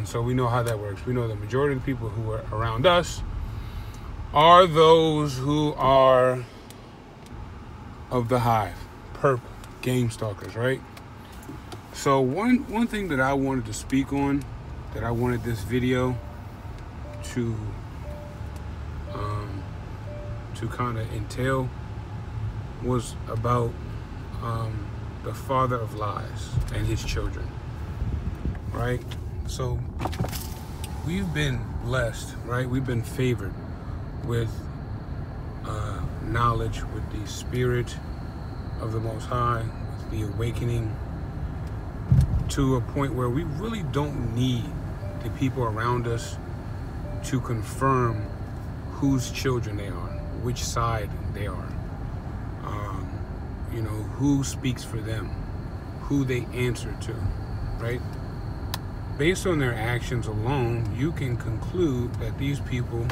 And so we know how that works. We know the majority of the people who are around us are those who are of the hive, perp, game stalkers, right? So one thing that I wanted to speak on, that I wanted this video to kind of entail, was about the father of lies and his children, right? So we've been blessed, right? We've been favored with knowledge, with the spirit of the Most High, with the awakening, to a point where we really don't need the people around us to confirm whose children they are, which side they are, who speaks for them, who they answer to, right? Based on their actions alone, you can conclude that these people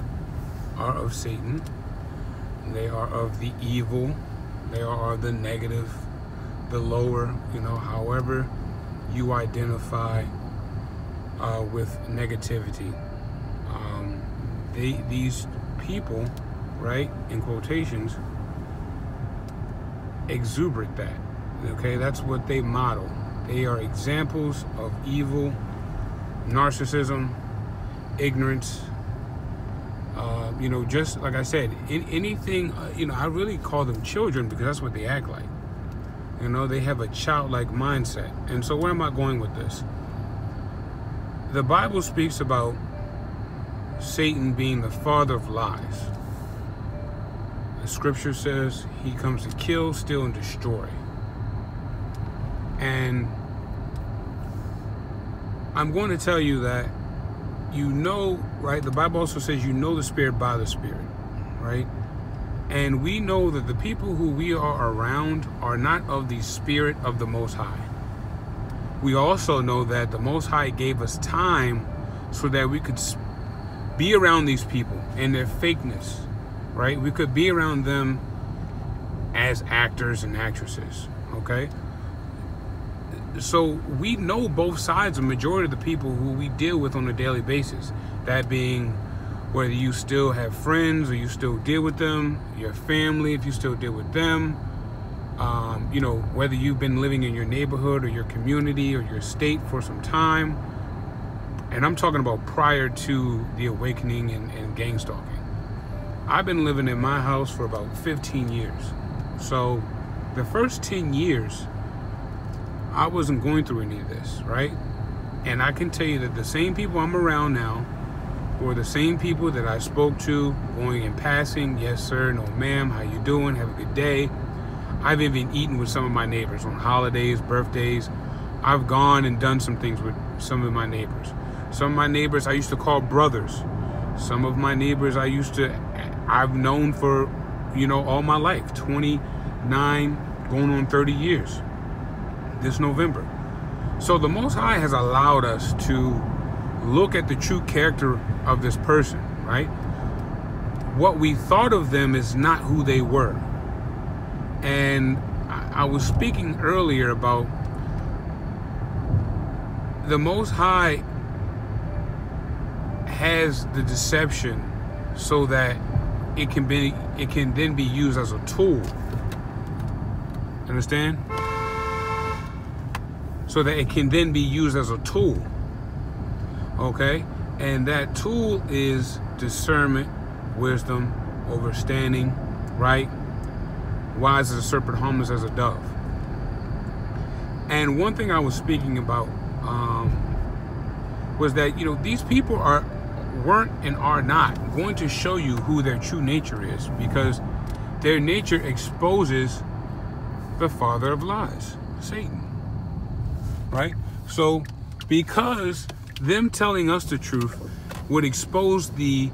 are of Satan. They are of the evil. They are of the negative, the lower, however you identify with negativity. These people, right, in quotations, exuberate that. Okay, that's what they model. They are examples of evil, narcissism, ignorance. Just like I said, anything. I really call them children because that's what they act like. They have a childlike mindset. And so where am I going with this? The Bible speaks about Satan being the father of lies. The scripture says he comes to kill, steal, and destroy. And I'm going to tell you that right? The Bible also says the Spirit by the Spirit, right? And we know that the people who we are around are not of the Spirit of the Most High. We also know that the Most High gave us time so that we could be around these people and their fakeness, right? We could be around them as actors and actresses, okay? So we know both sides, the majority of the people who we deal with on a daily basis. That being whether you still have friends or you still deal with them, your family, if you still deal with them, whether you've been living in your neighborhood or your community or your state for some time. And I'm talking about prior to the awakening and gang stalking. I've been living in my house for about 15 years. So the first 10 years, I wasn't going through any of this, right? And I can tell you that the same people I'm around now were the same people that I spoke to going in passing. Yes, sir. No, ma'am. How you doing? Have a good day. I've even eaten with some of my neighbors on holidays, birthdays. I've gone and done some things with some of my neighbors. Some of my neighbors I used to call brothers. Some of my neighbors I've known for, all my life, 29, going on 30 years this November. So the Most High has allowed us to look at the true character of this person, right? What we thought of them is not who they were. And I was speaking earlier about the Most High has the deception so that it can then be used as a tool. Understand? So that it can then be used as a tool. Okay? And that tool is discernment, wisdom, understanding, right? Wise as a serpent, harmless as a dove. And one thing I was speaking about was that, these people weren't and are not going to show you who their true nature is, because their nature exposes the father of lies, Satan. Right? So because them telling us the truth would expose the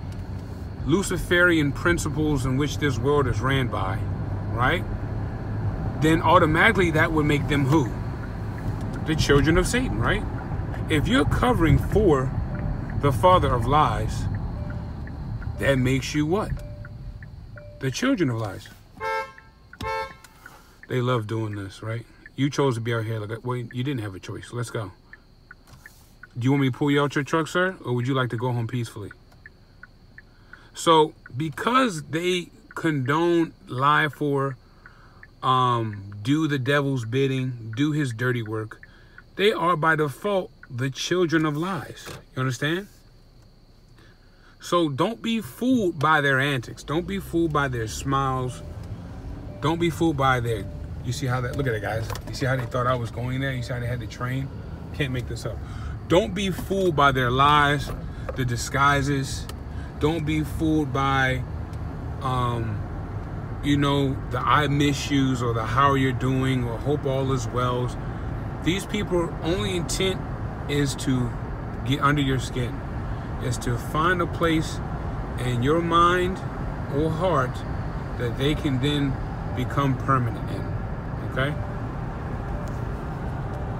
Luciferian principles in which this world is ran by, right? Then automatically that would make them who? The children of Satan, right? If you're covering for the father of lies, that makes you what? The children of lies. They love doing this, right? You chose to be out here like that. Well, you didn't have a choice. Let's go. Do you want me to pull you out your truck, sir? Or would you like to go home peacefully? So because they condone, lie for, do the devil's bidding, do his dirty work, they are by default the children of lies. You understand? So don't be fooled by their antics. Don't be fooled by their smiles. Don't be fooled by their, you see how that, look at it, guys. You see how they thought I was going there? You see how they had to train? Can't make this up. Don't be fooled by their lies, the disguises. Don't be fooled by, you know, the I miss yous or the how you're doing or hope all is well. These people only intent is to get under your skin, is to find a place in your mind or heart that they can then become permanent in, okay?